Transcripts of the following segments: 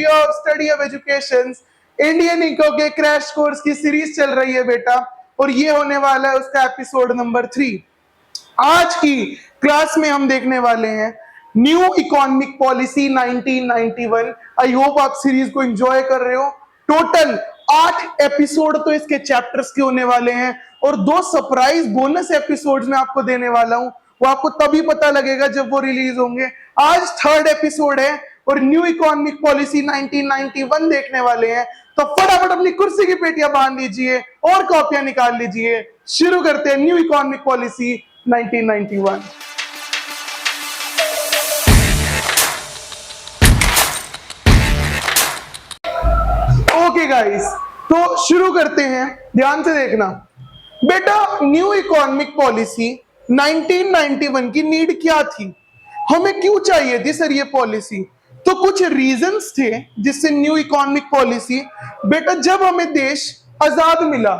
Day of study of education, Indian eco के crash course की series चल रही है बेटा, और ये होने वाला है उसका एपिसोड नंबर 3। आज की क्लास में हम देखने वाले हैं new economic policy 1991। I hope आप सीरीज को एंजॉय कर रहे हो। टोटल 8 एपिसोड तो इसके चैप्टर्स के होने वाले हैं, और 2 सरप्राइज बोनस एपिसोड्स में आपको देने वाला हूं। वो आपको तभी पता लगेगा जब वो रिलीज होंगे। आज 3rd एपिसोड है और न्यू इकोनॉमिक पॉलिसी 1991 देखने वाले हैं। तो फटाफट अपनी कुर्सी की पेटियां बांध लीजिए और कॉपियां निकाल लीजिए। शुरू करते हैं new economic policy 1991। Okay guys, तो शुरू करते हैं। ध्यान से देखना बेटा, न्यू इकोनॉमिक पॉलिसी 1991 की नीड क्या थी, हमें क्यों चाहिए थी सर ये पॉलिसी। तो कुछ रीजंस थे जिससे न्यू इकोनॉमिक पॉलिसी, बेटा जब हमें देश आजाद मिला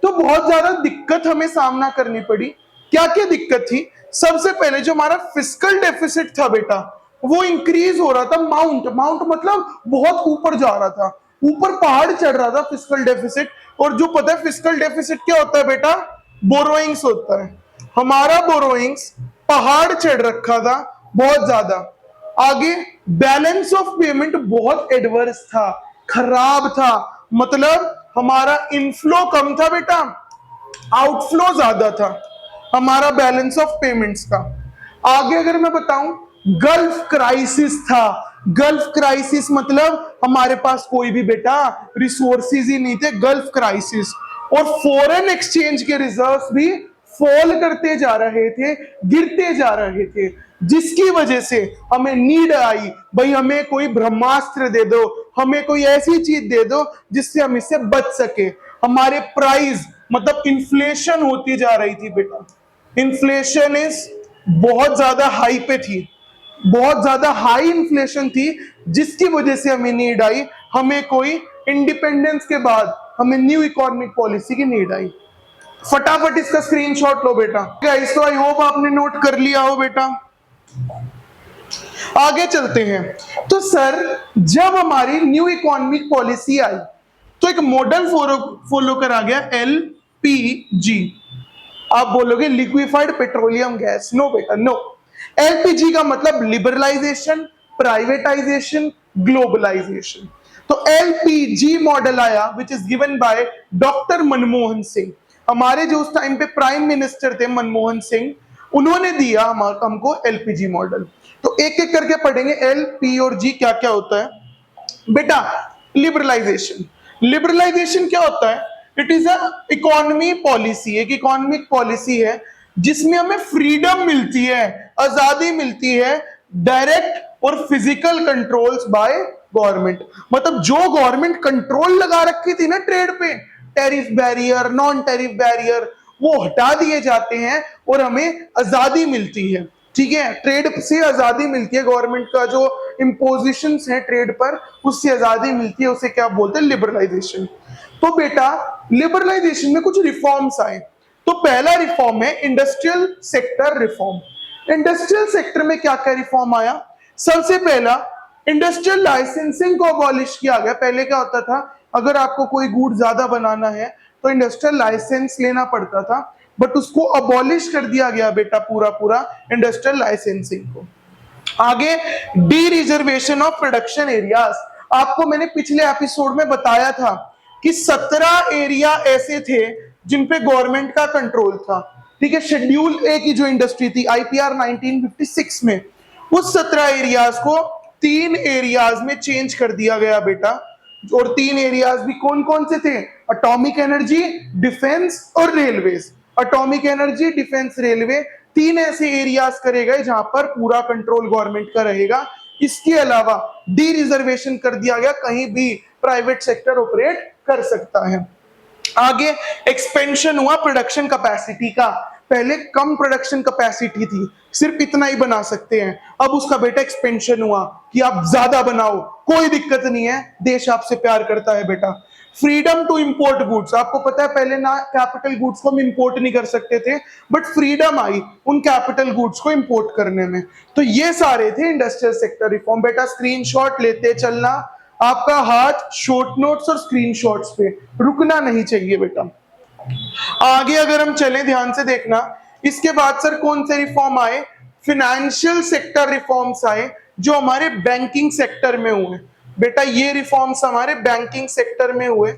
तो बहुत ज्यादा दिक्कत हमें सामना करनी पड़ी। क्या क्या दिक्कत थी? सबसे पहले जो हमारा फिस्कल डेफिसिट था बेटा, वो इंक्रीज हो रहा था। माउंट मतलब बहुत ऊपर जा रहा था, ऊपर पहाड़ चढ़ रहा था फिस्कल डेफिसिट। और जो पता है फिस्कल डेफिसिट क्या होता है बेटा? बोरोइंग्स होता है। हमारा बोरोइंग्स पहाड़ चढ़ रखा था बहुत ज्यादा। आगे बैलेंस ऑफ पेमेंट बहुत एडवर्स था, खराब था। मतलब हमारा इनफ्लो कम था बेटा, आउटफ्लो ज्यादा था हमारा बैलेंस ऑफ पेमेंट्स का। आगे अगर मैं बताऊं, गल्फ क्राइसिस था। गल्फ क्राइसिस मतलब हमारे पास कोई भी बेटा रिसोर्सेज ही नहीं थे। Gulf crisis. और फॉरेन एक्सचेंज के रिजर्व्स भी फॉल करते जा रहे थे, गिरते जा रहे थे, जिसकी वजह से हमें नीड आई, भाई हमें कोई ब्रह्मास्त्र दे दो, हमें कोई ऐसी चीज दे दो जिससे हम इससे बच सके। हमारे प्राइस मतलब इन्फ्लेशन होती जा रही थी बेटा। इन्फ्लेशन इज बहुत ज्यादा हाई पे थी, बहुत ज्यादा हाई इन्फ्लेशन थी, जिसकी वजह से हमें नीड आई। हमें कोई इंडिपेंडेंस के बाद हमें न्यू इकोनॉमिक पॉलिसी की नीड आई। फटाफट इसका स्क्रीनशॉट लो बेटा। गाइस, तो आई होप आपने नोट कर लिया हो बेटा। आगे चलते हैं। तो सर जब हमारी न्यू इकोनॉमिक पॉलिसी आई तो एक मॉडल फॉलो करा गया, LPG। आप बोलोगे लिक्विफाइड पेट्रोलियम गैस। नो बेटा नो। LPG का मतलब लिबरलाइजेशन, प्राइवेटाइजेशन, ग्लोबलाइजेशन। तो LPG मॉडल आया which is given by doctor Manmohan Singh. हमारे जो उस टाइम पे प्राइम मिनिस्टर थे मनमोहन सिंह, उन्होंने दिया हमको LPG मॉडल। तो एक एक करके पढ़ेंगे L, P और G क्या क्या होता है बेटा। लिबरलाइजेशन। लिबरलाइजेशन क्या होता है? It is a economy policy, एक इकोनॉमिक पॉलिसी है जिसमें हमें फ्रीडम मिलती है, आजादी मिलती है, डायरेक्ट और फिजिकल कंट्रोल्स बाय गवर्नमेंट। मतलब जो गवर्नमेंट कंट्रोल लगा रखी थी ना ट्रेड पे, tariff barrier, non tariff barrier, वो हटा दिए जाते हैं और हमें आजादी मिलती है। ठीक है, ट्रेड से आजादी मिलती है, गवर्नमेंट का जो इंपोजिशंस है ट्रेड पर उससे आजादी मिलती है, उसे क्या बोलते हैं? लिबरलाइजेशन। तो बेटा लिबरलाइजेशन में कुछ रिफॉर्म्स आए। तो पहला रिफॉर्म है industrial sector reform. Industrial sector में क्या क्या रिफॉर्म आया? सबसे पहला इंडस्ट्रियल लाइसेंसिंग को अबॉलिश किया गया। पहले क्या होता था, अगर आपको कोई गुड ज्यादा बनाना है तो इंडस्ट्रियल लाइसेंस लेना पड़ता था, बट उसको अबॉलिश कर दिया गया बेटा, पूरा पूरा इंडस्ट्रियल लाइसेंसिंग को। आगे D reservation of production areas. आपको मैंने पिछले एपिसोड में बताया था कि 17 एरिया ऐसे थे जिन पे गवर्नमेंट का कंट्रोल था। ठीक है, शेड्यूल ए की जो इंडस्ट्री थी IPR 1956 में, उस 17 एरियाज को 3 एरियाज में चेंज कर दिया गया बेटा। और 3 एरियाज भी कौन कौन से थे? एटॉमिक एनर्जी, डिफेंस और railways. Atomic energy, defence, railway, 3 ऐसे एरियाज करे गए जहां पर पूरा कंट्रोल गवर्नमेंट का रहेगा। इसके अलावा डी रिजर्वेशन कर दिया गया, कहीं भी प्राइवेट सेक्टर ऑपरेट कर सकता है। आगे एक्सपेंशन हुआ प्रोडक्शन कैपेसिटी का। पहले कम प्रोडक्शन कैपेसिटी थी, सिर्फ इतना ही बना सकते हैं, अब उसका बेटा एक्सपेंशन हुआ कि आप ज्यादा बनाओ, कोई दिक्कत नहीं है, देश आपसे प्यार करता है बेटा। Freedom to import goods. आपको पता है पहले ना कैपिटल गुड्स को हम इंपोर्ट नहीं कर सकते थे, बट फ्रीडम आई उन कैपिटल गुड्स को इंपोर्ट करने में। तो ये सारे थे इंडस्ट्रियल सेक्टर रिफॉर्म। बेटा स्क्रीनशॉट लेते चलना। आपका हाथ शॉर्ट नोट्स और स्क्रीनशॉट्स पे, रुकना नहीं चाहिए बेटा। आगे अगर हम चलें, ध्यान से देखना, इसके बाद सर कौन से रिफॉर्म आए? फिनेंशियल सेक्टर रिफॉर्म्स आए जो हमारे बैंकिंग सेक्टर में हुए। बेटा ये रिफॉर्म्स हमारे बैंकिंग सेक्टर में हुए।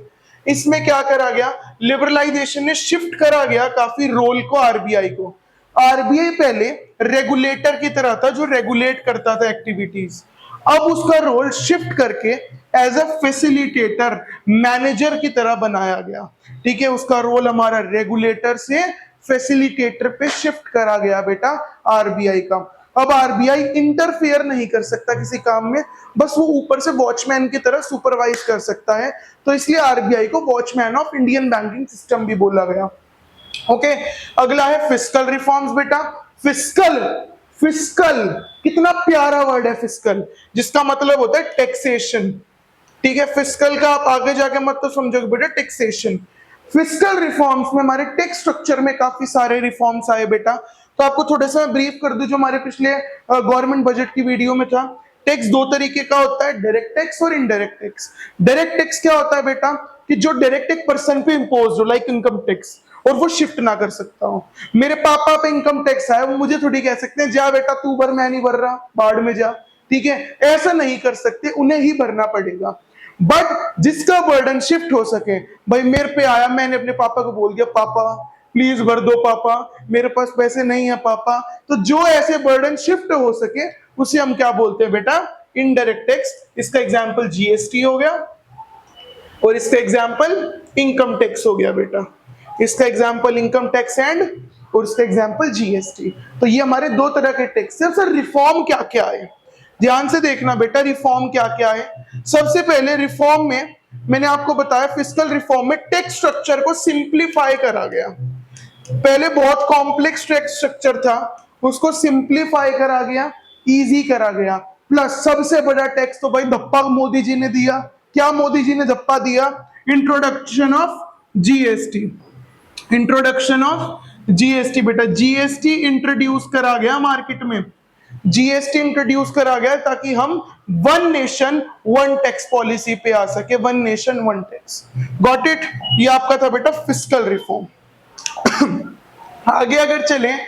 इसमें क्या करा गया? लिबरलाइजेशन ने शिफ्ट करा गया काफी रोल को आरबीआई को। आरबीआई पहले रेगुलेटर की तरह था जो रेगुलेट करता था एक्टिविटीज, अब उसका रोल शिफ्ट करके एज अ फैसिलिटेटर, मैनेजर की तरह बनाया गया। ठीक है, उसका रोल हमारा रेगुलेटर से फैसिलिटेटर पे शिफ्ट करा गया बेटा आरबीआई का। अब आरबीआई इंटरफेयर नहीं कर सकता किसी काम में, बस वो ऊपर से वॉचमैन की तरह सुपरवाइज कर सकता है, तो इसलिए आरबीआई को watchman of Indian banking system भी बोला गया। ओके, अगला है फिस्कल रिफॉर्म्स बेटा। फिस्कल, फिस्कल कितना प्यारा वर्ड है फिस्कल, जिसका मतलब होता है टैक्सेशन। ठीक है, फिस्कल का आप आगे जाके मत तो समझोगे बेटा टैक्सेशन। फिस्कल रिफॉर्म्स में हमारे टैक्स स्ट्रक्चर में काफी सारे रिफॉर्म्स आए बेटा। तो आपको थोड़ा सा ब्रीफ कर दूं जो हमारे पिछले गवर्नमेंट बजट की वीडियो में था। टैक्स दो तरीके का होता है, डायरेक्ट टैक्स और इनडायरेक्ट टैक्स। डायरेक्ट टैक्स क्या होता है बेटा? कि जो डायरेक्ट एक पर्सन पे इंपोज हो, लाइक इनकम टैक्स, और वो शिफ्ट ना कर सकता हो। मेरे पापा पे इनकम टैक्स है, वो मुझे थोड़ी कह सकते हैं जा बेटा तू भर, मैं नहीं भर रहा, बाढ़ में जा। ठीक है, ऐसा नहीं कर सकते, उन्हें ही भरना पड़ेगा। बट जिसका बर्डन शिफ्ट हो सके, भाई मेरे पे आया, मैंने अपने पापा को बोल दिया पापा प्लीज भर दो पापा, मेरे पास पैसे नहीं है पापा, तो जो ऐसे बर्डन शिफ्ट हो सके उसे हम क्या बोलते हैं बेटा? Indirect tax. इसका एग्जांपल जीएसटी हो गया, और इसका एग्जांपल इनकम टैक्स हो गया बेटा। इसका एग्जांपल इनकम टैक्स एंड, और इसका एग्जांपल जीएसटी। तो ये हमारे दो तरह के टैक्स है। सर रिफॉर्म क्या क्या है? ध्यान से देखना बेटा, रिफॉर्म क्या क्या है। सबसे पहले रिफॉर्म में मैंने आपको बताया, फिस्कल रिफॉर्म में टैक्स स्ट्रक्चर को सिंप्लीफाई करा गया। पहले बहुत कॉम्प्लेक्स टैक्स स्ट्रक्चर था, उसको सिंप्लीफाई करा गया, इजी करा गया। प्लस सबसे बड़ा टैक्स तो भाई धप्पा मोदी जी ने दिया। क्या मोदी जी ने धप्पा दिया? Introduction of GST. Introduction of GST बेटा, जीएसटी इंट्रोड्यूस करा गया मार्केट में। जीएसटी इंट्रोड्यूस करा गया ताकि हम one nation one tax policy पे आ सके, one nation one tax. Got it? ये आपका था बेटा फिस्कल रिफॉर्म। आगे अगर चलें,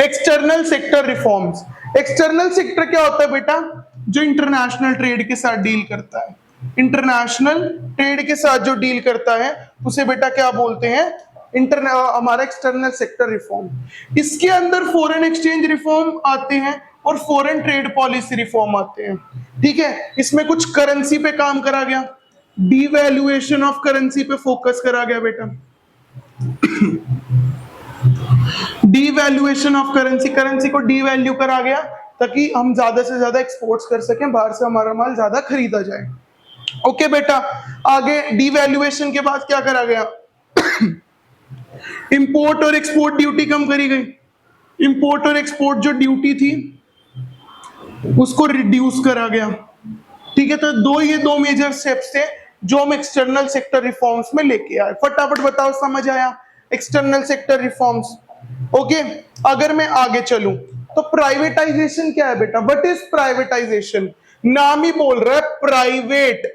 external sector reforms. External sector क्या होता है बेटा? जो इंटरनेशनल ट्रेड के साथ डील करता है। इंटरनेशनल ट्रेड के साथ जो डील करता है उसे बेटा क्या बोलते हैं? हमारा एक्सटर्नल सेक्टर रिफॉर्म। इसके अंदर फॉरेन एक्सचेंज रिफॉर्म आते हैं और फॉरेन ट्रेड पॉलिसी रिफॉर्म आते हैं। ठीक है, इसमें कुछ करेंसी पे काम करा गया, डिवैल्यूएशन ऑफ करेंसी पे फोकस करा गया बेटा। डिवैल्यूएशन ऑफ करेंसी, करेंसी को डिवैल्यू करा गया ताकि हम ज्यादा से ज्यादा एक्सपोर्ट्स कर सकें, बाहर से हमारा माल ज्यादा खरीदा जाए। ओके बेटा, आगे डिवैल्यूएशन के बाद क्या करा गया? इंपोर्ट और एक्सपोर्ट ड्यूटी कम करी गई। इंपोर्ट और एक्सपोर्ट जो ड्यूटी थी उसको रिड्यूस करा गया। ठीक है, तो ये दो मेजर स्टेप्स थे जो हम एक्सटर्नल सेक्टर रिफॉर्म्स में लेके आए। फटाफट बताओ, समझ आया एक्सटर्नल सेक्टर रिफॉर्म्स? ओके, अगर मैं आगे चलूं तो प्राइवेटाइजेशन क्या है बेटा? What is privatisation? नाम ही बोल रहा है प्राइवेट।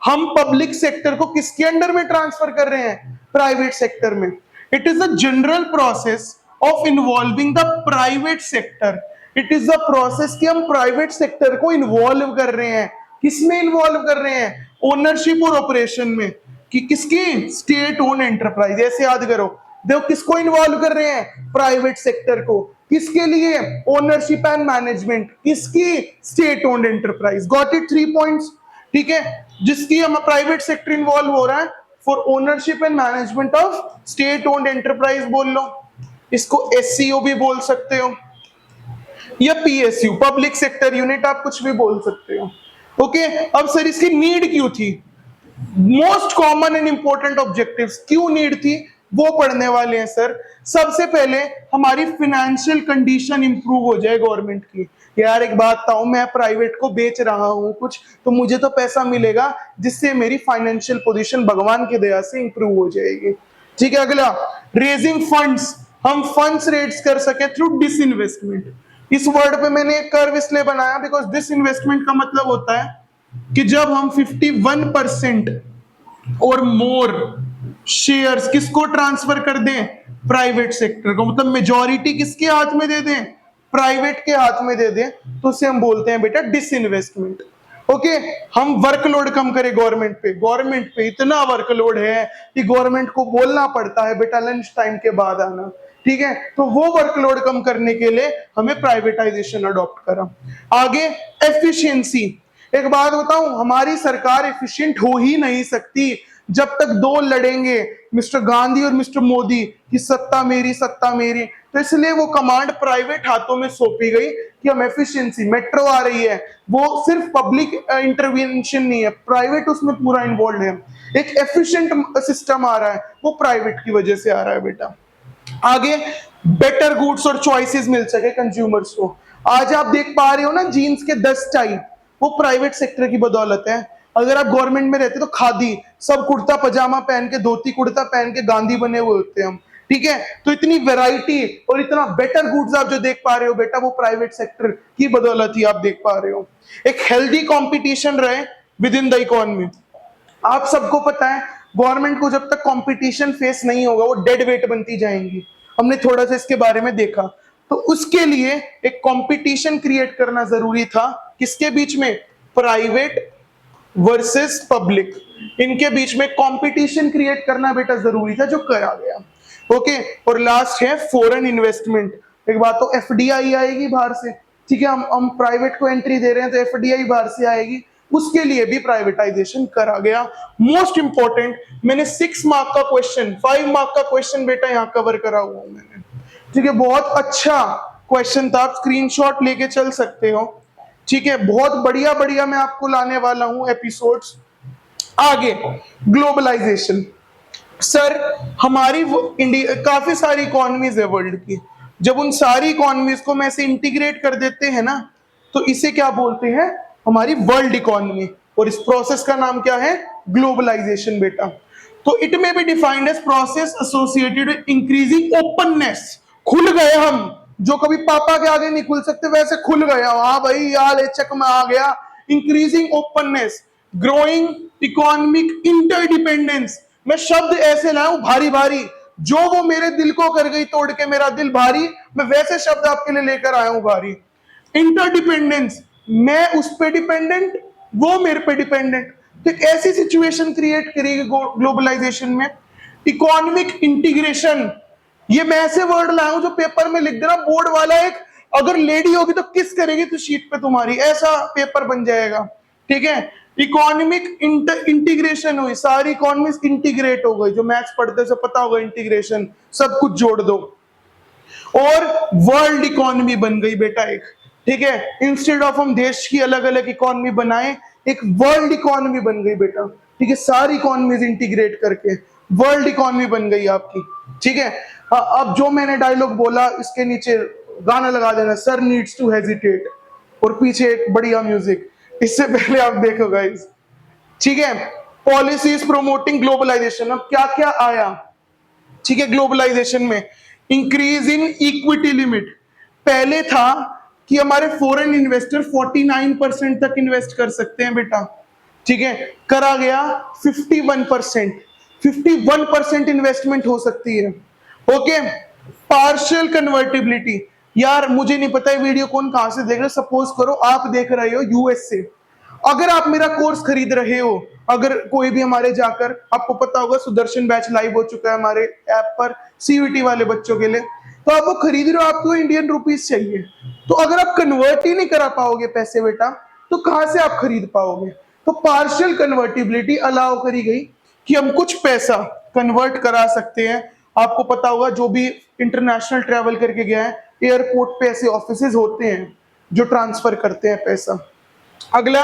हम पब्लिक सेक्टर को किसके अंडर में ट्रांसफर कर रहे हैं? प्राइवेट सेक्टर में। It is the general process of involving the private sector. It is the process कि हम प्राइवेट सेक्टर को इन्वॉल्व कर रहे हैं। किसमें इन्वॉल्व कर रहे हैं? ओनरशिप और ऑपरेशन में। कि किसकी? State own enterprise. ऐसे याद करो, देखो किसको इन्वॉल्व कर रहे हैं? प्राइवेट सेक्टर को। किसके लिए? Ownership and management. किसकी? State own enterprise. Got it? 3 points. ठीक है, जिसकी हम प्राइवेट सेक्टर इन्वॉल्व हो रहा है for ownership and management of state owned enterprise बोल लो। इसको एससीओ भी बोल सकते हो या पीएसयू, पब्लिक सेक्टर यूनिट, आप कुछ भी बोल सकते हो। ओके, अब सर इसकी नीड क्यों थी? Most common and important objectives क्यों नीड थी वो पढ़ने वाले हैं सर। सबसे पहले हमारी फाइनेंशियल कंडीशन इंप्रूव हो जाए गवर्नमेंट की। यार एक बात बताऊं, मैं प्राइवेट को बेच रहा हूं कुछ, तो मुझे तो पैसा मिलेगा जिससे मेरी फाइनेंशियल पोजीशन भगवान की दया से इंप्रूव हो जाएगी। ठीक है, अगला रेजिंग फंड्स। हम फंड्स रेज कर सके थ्रू डिसइन्वेस्टमेंट। इस वर्ड पे मैंने एक कर्व इसलिए बनाया बिकॉज दिस इन्वेस्टमेंट का मतलब होता है कि जब हम 51% और मोर शेयर्स किसको ट्रांसफर कर दें, प्राइवेट सेक्टर को, मतलब मेजॉरिटी किसके हाथ में दे दें, प्राइवेट के हाथ में दे दें, तो उसे हम बोलते हैं बेटा डिसइन्वेस्टमेंट। ओके, हम वर्कलोड कम करें गवर्नमेंट पे इतना वर्कलोड है कि गवर्नमेंट को बोलना पड़ता है बेटा लंच टाइम के बाद आना, ठीक है, तो वो वर्कलोड कम करने के लिए हमें प्राइवेटाइजेशन अडॉप्ट करा। आगे एफिशिएंसी, एक बात बताऊं, हमारी सरकार एफिशिएंट हो ही नहीं सकती जब तक दो लड़ेंगे, मिस्टर गांधी और मिस्टर मोदी, की सत्ता मेरी, तो इसलिए वो कमांड प्राइवेट हाथों में सौंपी गई कि हम एफिशिएंसी, मेट्रो आ रही है, वो सिर्फ पब्लिक इंटरवेंशन नहीं है, प्राइवेट उसमें पूरा इन्वॉल्व है, एक एफिशिएंट सिस्टम आ रहा है, वो प्राइवेट की वजह से आ रहा है बेटा। आगे बेटर गुड्स और चॉइसेस मिल सके कंज्यूमर्स को। आज आप देख पा रहे हो ना जीन्स के 10 टाइप, वो प्राइवेट सेक्टर की बदौलत है। अगर आप गवर्नमेंट में रहते तो खादी, सब कुर्ता पजामा पहन के, धोती कुर्ता पहन के गांधी बने हुए होते हम, ठीक है, तो इतनी वैरायटी और इतना बेटर गुड्स आप जो देख पा रहे हो बेटा, वो प्राइवेट सेक्टर की बदौलत ही आप देख पा रहे हो। एक हेल्दी कंपटीशन रहे विद इन द इकोनॉमी। आप सबको पता है गवर्नमेंट को जब तक कंपटीशन फेस नहीं होगा वो डेड वेट बनती जाएंगी, हमने थोड़ा सा इसके बारे में देखा, तो उसके लिए एक कंपटीशन क्रिएट करना जरूरी था, किसके बीच में, प्राइवेट वर्सेस पब्लिक, इनके बीच में कंपटीशन क्रिएट करना बेटा जरूरी था, जो करा गया। ओके, और लास्ट है फॉरेन इन्वेस्टमेंट। एक बात तो एफडीआई आएगी बाहर से, ठीक है, हम प्राइवेट को एंट्री दे रहे हैं तो एफडीआई बाहर से आएगी, उसके लिए भी प्राइवेटाइजेशन करा गया। मोस्ट इंपॉर्टेंट, मैंने 6 मार्क का क्वेश्चन, 5 मार्क का क्वेश्चन बेटा यहाँ कवर करा हुआ हूं मैंने, ठीक है, बहुत अच्छा क्वेश्चन था, आप स्क्रीनशॉट लेके चल सकते हो, ठीक है, बहुत बढ़िया बढ़िया मैं आपको लाने वाला हूं एपिसोड्स। आगे ग्लोबलाइजेशन, सर हमारी इंडिया काफी सारी इकोनॉमीज है वर्ल्ड की, जब उन सारी इकोनॉमीज को मैं ऐसे इंटीग्रेट कर देते हैं ना, तो इसे क्या बोलते हैं, हमारी वर्ल्ड इकोनॉमी, और इस प्रोसेस का नाम क्या है, ग्लोबलाइजेशन बेटा। तो it may be defined as process associated with increasing openness, खुल गए हम, जो कभी पापा के आगे नहीं खुल सकते वैसे खुल गया, हाँ भाई यार चक में आ गया, increasing openness, growing economic interdependence, मैं शब्द ऐसे लाऊं भारी भारी, जो वो मेरे दिल को कर गई तोड़ के मेरा दिल भारी, मैं वैसे शब्द आपके लिए लेकर आया हूं भारी। इंटरडिपेंडेंस, मैं उस पे डिपेंडेंट, वो मेरे पे डिपेंडेंट, तो एक ऐसी सिचुएशन क्रिएट करेगी ग्लोबलाइजेशन में। इकोनॉमिक इंटीग्रेशन, ये मैं ऐसे वर्ड लाया हूं जो पेपर में लिख देना बोर्ड वाला, एक अगर लेडी होगी तो किस करेगी तो शीट पे तुम्हारी, ऐसा पेपर बन जाएगा, ठीक है। इकोनॉमिक इंटीग्रेशन हुई, सारी इकोनॉमी इंटीग्रेट हो गई, जो मैथ्स पढ़ते से पता होगा, इंटीग्रेशन सब कुछ जोड़ दो, और वर्ल्ड इकोनॉमी बन गई बेटा एक, ठीक है, इंस्टेड ऑफ हम देश की अलग अलग इकोनॉमी बनाए, एक वर्ल्ड इकोनॉमी बन गई बेटा, ठीक है, सारी इकोनॉमीज इंटीग्रेट करके वर्ल्ड इकोनॉमी बन गई आपकी, ठीक है। अब जो मैंने डायलॉग बोला इसके नीचे गाना लगा देना, सर नीड्स टू हेजिटेट, और पीछे एक बढ़िया म्यूजिक, इससे पहले आप देखो गाइस, ठीक है। पॉलिसीज प्रोमोटिंग ग्लोबलाइजेशन, अब क्या क्या आया, ठीक है, ग्लोबलाइजेशन में इंक्रीज इन इक्विटी लिमिट, पहले था कि हमारे फॉरेन इन्वेस्टर 49% तक इन्वेस्ट कर सकते हैं बेटा, ठीक है, करा गया 51% इन्वेस्टमेंट हो सकती है। ओके, पार्शियल कन्वर्टिबिलिटी, यार मुझे नहीं पता है वीडियो कौन कहां से देख रहे हो, सपोज करो आप देख रहे हो यूएस से, अगर आप मेरा कोर्स खरीद रहे हो, अगर कोई भी हमारे जाकर, आपको पता होगा सुदर्शन बैच लाइव हो चुका है हमारे ऐप पर सीयूईटी वाले बच्चों के लिए, तो आप वो खरीद रहे हो, आपको इंडियन रुपीस चाहिए, तो अगर आप कन्वर्ट ही नहीं करा पाओगे पैसे बेटा, तो कहां से आप खरीद पाओगे, तो पार्शियल कन्वर्टिबिलिटी अलाउ करी गई कि हम कुछ पैसा कन्वर्ट करा सकते हैं। आपको पता होगा जो भी इंटरनेशनल ट्रैवल करके गया है, एयरपोर्ट पे ऐसे ऑफिसेज होते हैं जो ट्रांसफर करते हैं पैसा। अगला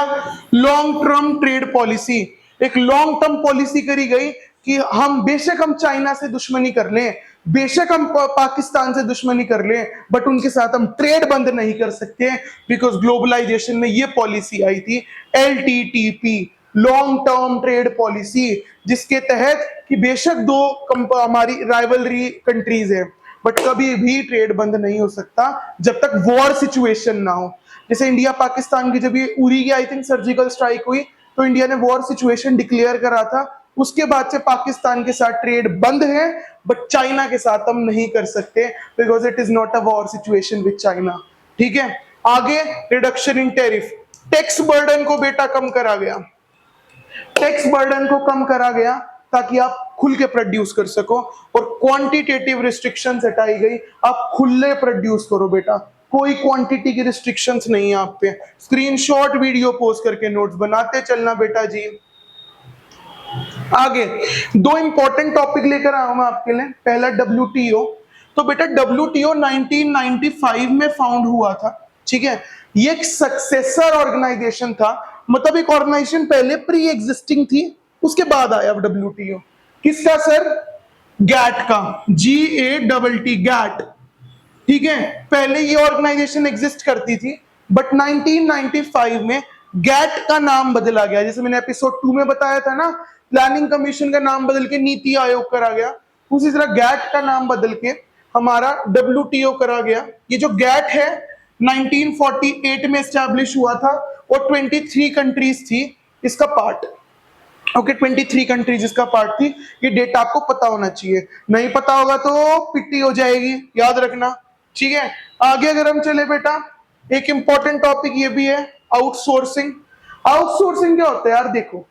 लॉन्ग टर्म ट्रेड पॉलिसी, एक लॉन्ग टर्म पॉलिसी करी गई कि हम बेशक हम चाइना से दुश्मनी कर लें, बेशक हम पाकिस्तान से दुश्मनी कर लें, बट उनके साथ हम ट्रेड बंद नहीं कर सकते, बिकॉज ग्लोबलाइजेशन में ये पॉलिसी आई थी LTTP, long term trade policy, जिसके तहत कि बेशक दो हमारी राइवलरी कंट्रीज है, बट कभी भी ट्रेड बंद नहीं हो सकता जब तक वॉर सिचुएशन ना हो। जैसे इंडिया पाकिस्तान की जब ये उरी की आई थिंक सर्जिकल स्ट्राइक हुई तो इंडिया ने वॉर सिचुएशन डिक्लेयर करा था, उसके बाद से पाकिस्तान के साथ ट्रेड बंद है, बट चाइना के साथ हम नहीं कर सकते because it is not a war situation with China. ठीक है, आगे reduction in tariff, tax burden को बेटा कम करा गया, टैक्स बर्डन को कम करा गया ताकि आप खुल के प्रोड्यूस कर सको, और क्वांटिटेटिव रिस्ट्रिक्शंस हटाई गई, आप खुले प्रोड्यूस करो बेटा, कोई क्वांटिटी की रिस्ट्रिक्शंस नहीं है आप पे। स्क्रीनशॉट वीडियो पोस्ट करके नोट्स बनाते चलना बेटा जी। आगे दो इंपॉर्टेंट टॉपिक लेकर आया हूं मैं आपके लिए। पहला WTO, तो बेटा WTO 1995 में फाउंड हुआ था। ठीक है, ये एक सक्सेसर ऑर्गेनाइजेशन था, मतलब एक ऑर्गेनाइजेशन पहले प्री एग्जिस्टिंग थी, उसके बाद आया WTO। किसका सर? गैट का, GATT गैट। ठीक है, पहले ये ऑर्गेनाइजेशन एग्जिस्ट करती थी, बट 1995 में गैट का नाम बदला गया। जैसे मैंने एपिसोड 2 में बताया था ना, प्लानिंग कमीशन का नाम बदल के नीति आयोग करा गया, उसी तरह गैट का नाम बदल के हमारा WTO करा गया। ये जो गैट है 1948 में एस्टैब्लिश हुआ था और 23 कंट्रीज थी इसका पार्ट। ओके, 23 कंट्रीज इसका पार्ट थी। ये डेट आपको पता होना चाहिए, नहीं पता होगा तो पिट्टी हो जाएगी, याद रखना। ठीक है, आगे अगर हम चले बेटा, एक इंपॉर्टेंट टॉपिक ये भी है आउटसोर्सिंग। आउटसोर्सिंग क्या होता है यार? देखो,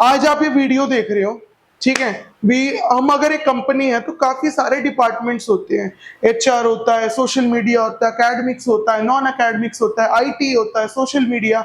आज आप ये वीडियो देख रहे हो, ठीक है भी, हम अगर एक कंपनी है तो काफी सारे डिपार्टमेंट्स होते हैं, HR होता है, सोशल मीडिया होता है, एकेडमिक्स होता है, नॉन एकेडमिक्स होता है, IT होता है, सोशल मीडिया,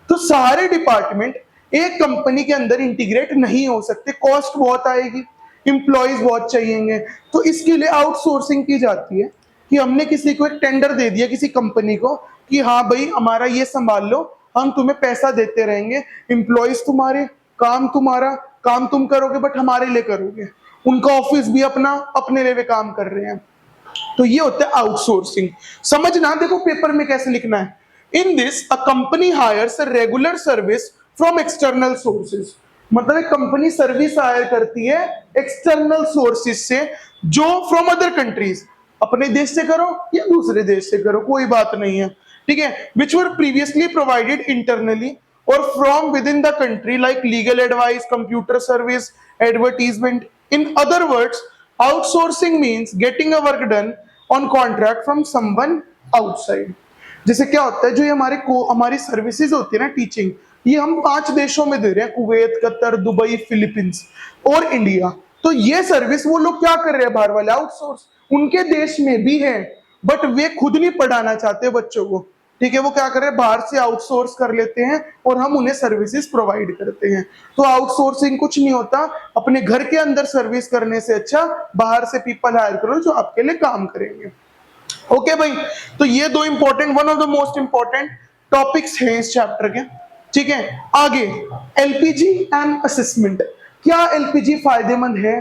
तो सारे डिपार्टमेंट एक कंपनी के अंदर इंटीग्रेट नहीं हो सकते, कॉस्ट बहुत आएगी, इंप्लॉइज बहुत चाहिए, तो इसके लिए आउटसोर्सिंग की जाती है कि हमने किसी को एक टेंडर दे दिया किसी कंपनी को कि हाँ भाई हमारा ये संभाल लो, हम तुम्हें पैसा देते रहेंगे, इंप्लॉइज तुम्हारे, काम तुम्हारा, काम तुम करोगे बट हमारे लिए करोगे, उनका ऑफिस भी अपना अपने लिए काम कर रहे हैं, तो ये होता है आउटसोर्सिंग। समझना, देखो पेपर में कैसे लिखना है। In this a company hires a regular service from external sources, मतलब एक कंपनी सर्विस हायर करती है एक्सटर्नल सोर्सेज से, जो फ्रॉम अदर कंट्रीज, अपने देश से करो या दूसरे देश से करो कोई बात नहीं है। ठीक है, विच वर प्रीवियसली प्रोवाइडेड इंटरनली और from with in the country like legal advice, computer service, advertisement. In other words, outsourcing means getting a work done on contract from someone outside. जैसे क्या होता है, जो ये हमारी सर्विसेज होती है ना, टीचिंग, ये हम 5 देशों में दे रहे हैं, कुवैत, कतर, दुबई, फिलीपींस और इंडिया। तो ये सर्विस वो लोग क्या कर रहे हैं बाहर वाले, आउटसोर्स, उनके देश में भी है बट वे खुद नहीं पढ़ाना चाहते बच्चों को। ठीक है, वो क्या कर रहे हैं, बाहर से आउटसोर्स कर लेते हैं और हम उन्हें सर्विसेज प्रोवाइड करते हैं। तो आउटसोर्सिंग कुछ नहीं होता, अपने घर के अंदर सर्विस करने से अच्छा बाहर से पीपल हायर करो जो आपके लिए काम करेंगे। ओके भाई, तो ये दो important, one of the most important topics हैं इस चैप्टर के। ठीक है, आगे LPG एंड असेसमेंट। क्या LPG फायदेमंद है,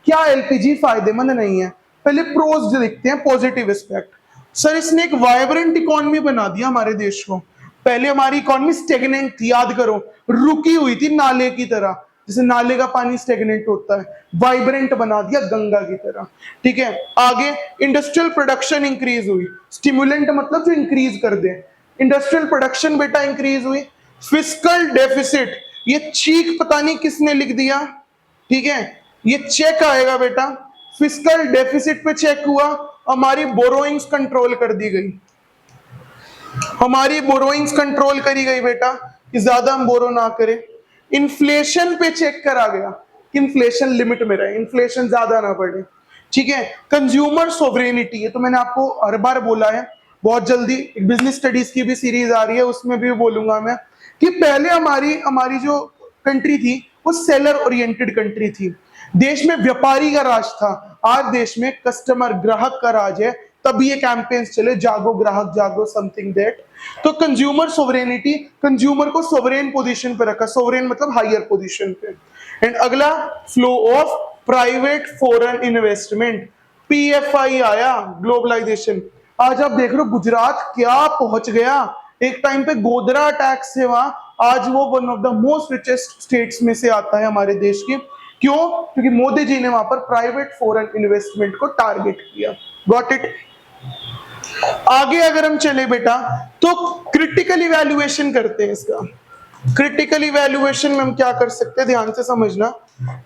क्या LPG फायदेमंद नहीं है? पहले प्रोज देखते हैं, पॉजिटिव एस्पेक्ट। सर इसने एक वाइब्रेंट इकोनॉमी बना दिया हमारे देश को। पहले हमारी इकोनॉमी स्टेगनेंट थी, याद करो, रुकी हुई थी नाले की तरह, जैसे नाले का पानी स्टेगनेंट होता है, वाइब्रेंट बना दिया गंगा की तरह। ठीक है, आगे इंडस्ट्रियल प्रोडक्शन इंक्रीज हुई, स्टिमुलेंट मतलब जो इंक्रीज कर दे, इंडस्ट्रियल प्रोडक्शन बेटा इंक्रीज हुई। फिस्कल डेफिसिट, ये चीक पता नहीं किसने लिख दिया, ठीक है, ये चेक आएगा बेटा, फिस्कल डेफिसिट पे चेक हुआ, हमारी बोरोइंग्स कंट्रोल कर दी गई, हमारी बोरोइंग्स कंट्रोल करी गई बेटा कि ज्यादा हम बोरो ना करें। इन्फ्लेशन पे चेक करा गया कि इन्फ्लेशन लिमिट में रहे, इन्फ्लेशन ज्यादा ना बढ़े। ठीक है, कंज्यूमर सोवरेनिटी, ये तो मैंने आपको हर बार बोला है, बहुत जल्दी एक बिजनेस स्टडीज की भी सीरीज आ रही है, उसमें भी बोलूंगा मैं कि पहले हमारी जो कंट्री थी वो सेलर ओरिएंटेड कंट्री थी, देश में व्यापारी का राज था। आज देश में कस्टमर, ग्राहक का राज है, तभी ये कैंपेन्स चले, जागो ग्राहक जागो, समथिंग दैट। तो कंज्यूमर सोवरेनिटी, कंज्यूमर को सोवरेन पोजीशन पे रखा, सोवरेन मतलब हायर पोजीशन पे। एंड अगला flow of private foreign investment, PFI आया, ग्लोबलाइजेशन। आज आप देख रहे हो गुजरात क्या पहुंच गया, एक टाइम पे गोधरा टैक्स से वहां, आज वो one of the most richest states में से आता है हमारे देश की। क्यों? क्योंकि मोदी जी ने वहां पर प्राइवेट फॉरेन इन्वेस्टमेंट को टारगेट किया। Got it. आगे अगर हम चले बेटा तो क्रिटिकल इवैल्यूएशन करते हैं इसका। क्रिटिकल इवैल्यूएशन में हम क्या कर सकते हैं, ध्यान से समझना।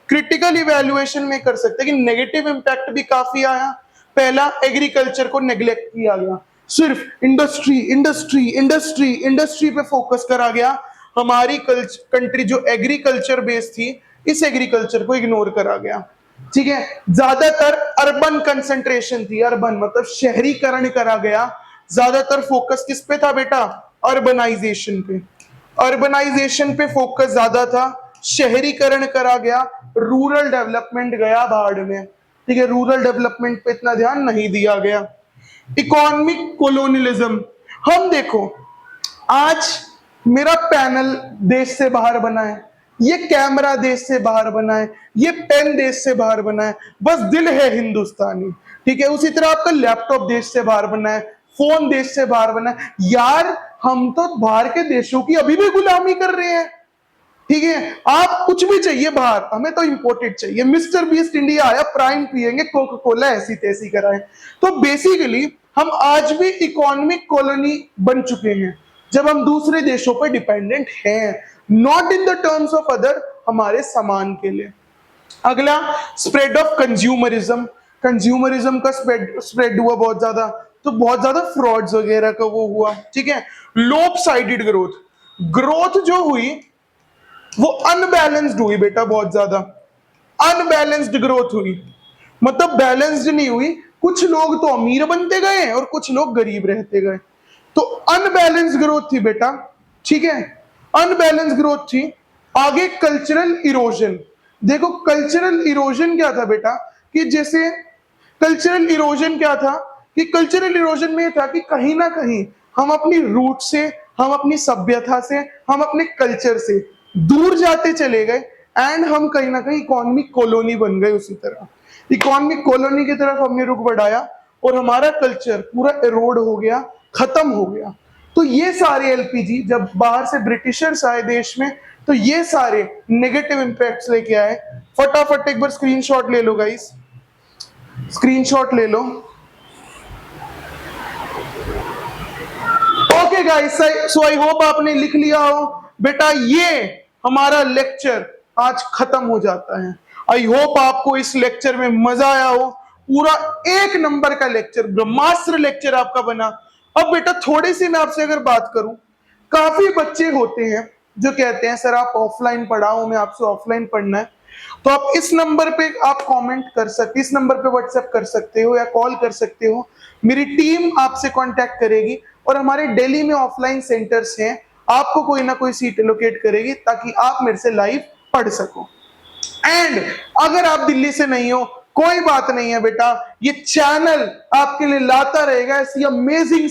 क्रिटिकल इवैल्यूएशन में कर सकते हैं कि नेगेटिव इंपैक्ट भी काफी आया। पहला, एग्रीकल्चर को नेग्लेक्ट किया गया, सिर्फ इंडस्ट्री इंडस्ट्री इंडस्ट्री इंडस्ट्री पे फोकस करा गया। हमारी कंट्री जो एग्रीकल्चर बेस्ड थी, इस एग्रीकल्चर को इग्नोर करा गया। ठीक है, ज्यादातर अर्बन कंसंट्रेशन थी, अर्बन मतलब शहरीकरण करा गया। ज्यादातर फोकस किस पे था बेटा, अर्बनाइजेशन पे। अर्बनाइजेशन पे फोकस ज्यादा था, शहरीकरण करा गया, रूरल डेवलपमेंट गया भाड़ में। ठीक है, रूरल डेवलपमेंट पे इतना ध्यान नहीं दिया गया। इकोनॉमिक कोलोनियलिज्म, हम देखो आज मेरा पैनल देश से बाहर बना है, ये कैमरा देश से बाहर बना है, ये पेन देश से बाहर बना है, बस दिल है हिंदुस्तानी। ठीक है, उसी तरह आपका लैपटॉप देश से बाहर बना है, फोन देश से बाहर बना है। यार हम तो बाहर के देशों की अभी भी गुलामी कर रहे हैं। ठीक है, आप कुछ भी चाहिए बाहर, हमें तो इंपोर्टेड चाहिए। मिस्टर बीस्ट इंडिया आया, प्राइम पिएंगे, कोका कोला ऐसी तैसी कराए। तो बेसिकली हम आज भी इकोनॉमिक कॉलोनी बन चुके हैं, जब हम दूसरे देशों पर डिपेंडेंट हैं, not in the terms of other, हमारे सामान के लिए। अगला, स्प्रेड ऑफ कंज्यूमरिज्म। कंज्यूमरिज्म का स्प्रेड हुआ बहुत ज्यादा, तो बहुत ज्यादा फ्रॉड्स वगैरह का वो हुआ। ठीक है, लोपसाइडेड ग्रोथ, ग्रोथ जो हुई वो अनबैलेंस्ड हुई बेटा, बहुत ज्यादा अनबैलेंस्ड ग्रोथ हुई, मतलब बैलेंस्ड नहीं हुई। कुछ लोग तो अमीर बनते गए और कुछ लोग गरीब रहते गए, तो अनबैलेंस्ड ग्रोथ थी बेटा। ठीक है, अनबैलेंस ग्रोथ थी। आगे कल्चरल इरोजन, देखो कल्चरल इरोजन क्या था बेटा, कि जैसे कल्चरल इरोजन क्या था, कि कल्चरल इरोजन में था कि कहीं ना कहीं हम अपनी रूट से, हम अपनी सभ्यता से, हम अपने कल्चर से दूर जाते चले गए, एंड हम कहीं ना कहीं इकोनॉमिक कॉलोनी बन गए। उसी तरह इकोनॉमिक कॉलोनी की तरफ हमने रुख बढ़ाया और हमारा कल्चर पूरा एरोड हो गया, खत्म हो गया। तो ये सारे एलपीजी जब बाहर से ब्रिटिशर्स आए देश में, तो ये सारे नेगेटिव इंपैक्ट्स लेके आए। फटाफट एक बार स्क्रीनशॉट ले लो गाइस, स्क्रीनशॉट ले लो। Okay guys, so I hope आपने लिख लिया हो बेटा। ये हमारा लेक्चर आज खत्म हो जाता है। आई होप आपको इस लेक्चर में मजा आया हो। पूरा एक नंबर का लेक्चर, ब्रह्मास्त्र लेक्चर आपका बना। अब बेटा थोड़ी सी मैं आपसे अगर बात करूं, काफी बच्चे होते हैं जो कहते हैं सर आप ऑफलाइन पढ़ाओ, मैं आपसे ऑफलाइन पढ़ना है। तो आप इस नंबर पे आप कमेंट कर सकते, इस नंबर पे व्हाट्सएप कर सकते हो या कॉल कर सकते हो। मेरी टीम आपसे कांटेक्ट करेगी और हमारे दिल्ली में ऑफलाइन सेंटर्स हैं, आपको कोई ना कोई सीट एलोकेट करेगी ताकि आप मेरे से लाइव पढ़ सको। एंड अगर आप दिल्ली से नहीं हो, कोई बात नहीं है बेटा, ये चैनल आपके लिए लाता रहेगा ऐसी अमेजिंग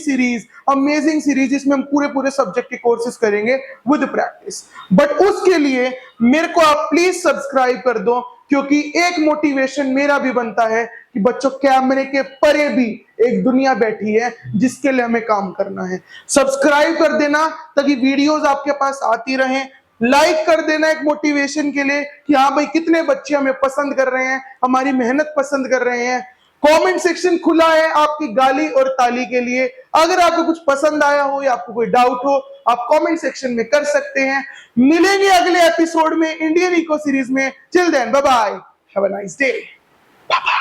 सीरीज जिसमें हम पूरे पूरे सब्जेक्ट के कोर्सेज करेंगे विद प्रैक्टिस। बट उसके लिए मेरे को आप प्लीज सब्सक्राइब कर दो, क्योंकि एक मोटिवेशन मेरा भी बनता है कि बच्चों कैमरे के परे भी एक दुनिया बैठी है जिसके लिए हमें काम करना है। सब्सक्राइब कर देना ताकि वीडियोस आपके पास आती रहें। लाइक कर देना एक मोटिवेशन के लिए कि हाँ भाई कितने बच्चे हमें पसंद कर रहे हैं, हमारी मेहनत पसंद कर रहे हैं। कमेंट सेक्शन खुला है आपकी गाली और ताली के लिए। अगर आपको कुछ पसंद आया हो या आपको कोई डाउट हो, आप कमेंट सेक्शन में कर सकते हैं। मिलेंगे अगले एपिसोड में इंडियन इको सीरीज में। Till then bye bye, have a nice day, bye bye.